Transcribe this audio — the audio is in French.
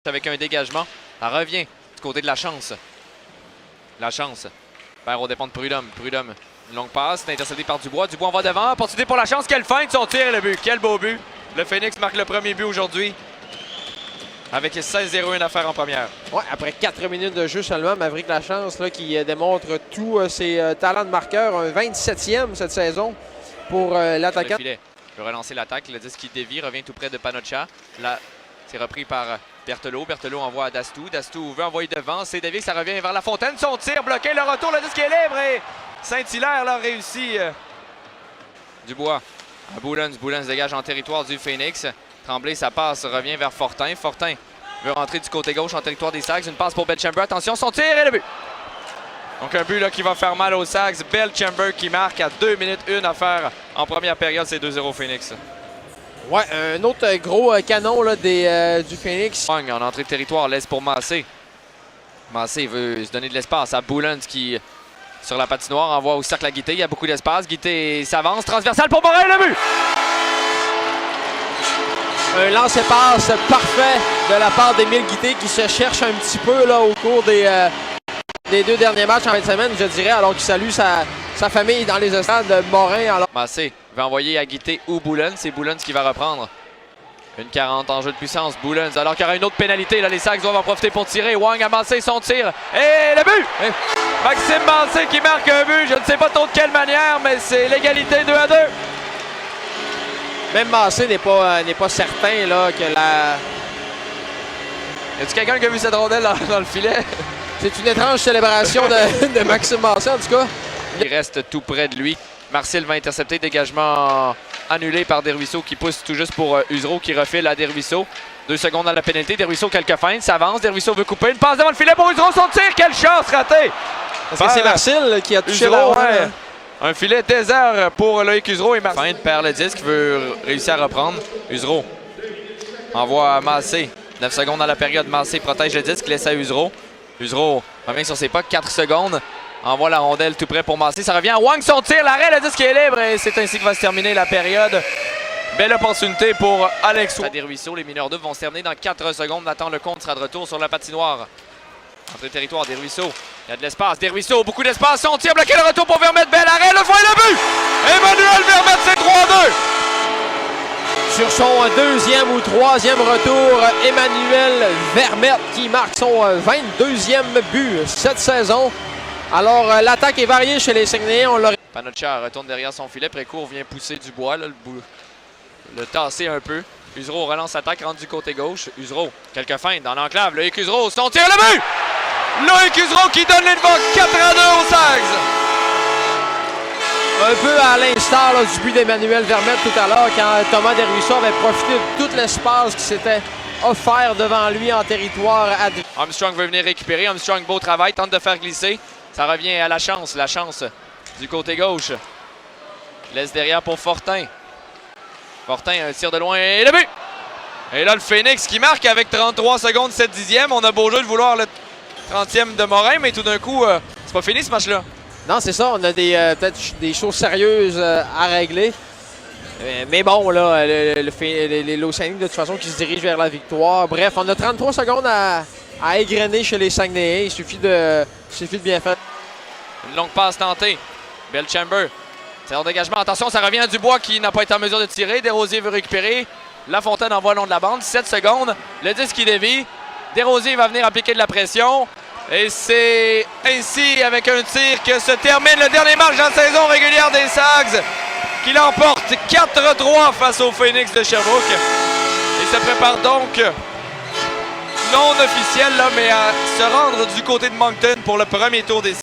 avec un dégagement. Ça revient du côté de la chance. La chance. Perd aux dépens de Prudhomme. Prudhomme, une longue passe. C'est intercepté par Dubois. Dubois en va devant. Opportunité pour la chance. Quelle fin de son tir et le but. Quel beau but. Le Phoenix marque le premier but aujourd'hui. Avec 16-0-1 à faire en première. Ouais, après 4 minutes de jeu seulement, Maverick Lachance là, qui démontre tous ses talents de marqueur. Un 27e cette saison pour l'attaquant. Il veut relancer l'attaque. Le disque qui dévie, revient tout près de Panocha. Là, c'est repris par Berthelot. Berthelot envoie à Dastou. Dastou veut envoyer devant. C'est dévié, ça revient vers La Fontaine. Son tir bloqué, le retour, le disque est libre et Saint-Hilaire l'a réussi. Dubois à Boulens. Boulens dégage en territoire du Phoenix. Tremblay, ça passe, revient vers Fortin. Fortin veut rentrer du côté gauche en territoire des Sags. Une passe pour Belchamber. Attention, son tir et le but. Donc un but là, qui va faire mal aux Sags. Belchamber qui marque à 2 minutes 1 à faire en première période. C'est 2-0 Phoenix. Ouais, un autre gros canon là, du Phoenix. En entrée de territoire, laisse pour Massé. Massé veut se donner de l'espace à Boulens qui, sur la patinoire, envoie au cercle à Guité. Il y a beaucoup d'espace. Guité s'avance. Transversal pour Morin, le but! Un lancer-passe parfait de la part d'Émile Guité qui se cherche un petit peu là, au cours des 2 derniers matchs en fin de semaine, je dirais, alors qu'il salue sa famille dans les estrades de Morin. Alors... Massé va envoyer à Guité ou Boulens. C'est Boulens qui va reprendre. Une 40 en jeu de puissance. Boulens, alors qu'il y aura une autre pénalité. Là, les Sags doivent en profiter pour tirer. Wang a Massé son tir. Et le but! Maxime Massé qui marque un but. Je ne sais pas trop de quelle manière, mais c'est l'égalité 2-2. Même Massé n'est pas certain là, que la... Y a-t-il quelqu'un qui a vu cette rondelle dans le filet? C'est une étrange célébration de Maxime Massé, en tout cas. Il reste tout près de lui. Marcel va intercepter. Dégagement annulé par Desruisseaux qui pousse tout juste pour Usereau qui refile à Desruisseaux. 2 secondes à la pénalité. Desruisseaux quelques feintes. S'avance. Desruisseaux veut couper. Une passe devant le filet pour Usereau. Son tir. Quelle chance ratée! Parce que c'est Marcel qui a touché Usereau, la ouais. Un filet désert pour Loïc Usereau et Marcel perd le disque, veut réussir à reprendre. Usereau envoie à Massé. 9 secondes à la période. Massé protège le disque, laisse à Usereau. Usereau revient sur ses pas. 4 secondes. Envoie la rondelle tout près pour Massé. Ça revient à Wang, son tir. L'arrêt, le disque est libre et c'est ainsi que va se terminer la période. Belle opportunité pour Alex. À Desruisseaux, les mineurs 2 vont se terminer dans 4 secondes. Nathan Lecomte sera de retour sur la patinoire. Entrée de territoire, Desruisseaux. Il y a de l'espace. Desruisseaux, beaucoup d'espace. Son tir bloqué, le retour pour Vermette. Bel arrêt, le point, le but! Emmanuel Vermette, c'est 3-2! Sur son 2e ou 3e retour, Emmanuel Vermette qui marque son 22e but cette saison. Alors, l'attaque est variée chez les Saguenayens. Panocha retourne derrière son filet. Précourt vient pousser Dubois, là, le tasser un peu. Usereau relance l'attaque, rentre du côté gauche. Usereau, quelques feintes dans l'enclave. Loïc Usereau, son tir, le but! Loïc Usereau qui donne les devants 4-2 aux Sags. Un peu à l'instar du but d'Emmanuel Vermette tout à l'heure, quand Thomas Desruisseaux avait profité de tout l'espace qui s'était offert devant lui en territoire. Armstrong veut venir récupérer. Armstrong, beau travail, tente de faire glisser. Ça revient à la chance du côté gauche. Laisse derrière pour Fortin. Fortin, un tir de loin et le but! Et là, le Phoenix qui marque avec 33 secondes, 7 dixièmes. On a beau jeu de vouloir le 30e de Morin, mais tout d'un coup, c'est pas fini ce match-là. Non, c'est ça. On a peut-être des choses sérieuses à régler. Mais bon, là, les Lausanne, de toute façon, qui se dirigent vers la victoire. Bref, on a 33 secondes à égrener chez les Saguenayens. Il suffit de bien faire. Une longue passe tentée. Belchamber. C'est en dégagement. Attention, ça revient à Dubois qui n'a pas été en mesure de tirer. Desrosiers veut récupérer. La Fontaine envoie le long de la bande. 7 secondes. Le disque qui dévie. Desrosiers va venir appliquer de la pression. Et c'est ainsi, avec un tir, que se termine le dernier match de la saison régulière des Sags, qui l'emporte 4-3 face au Phoenix de Sherbrooke. Et se prépare donc, non officiel, là, mais à se rendre du côté de Moncton pour le premier tour des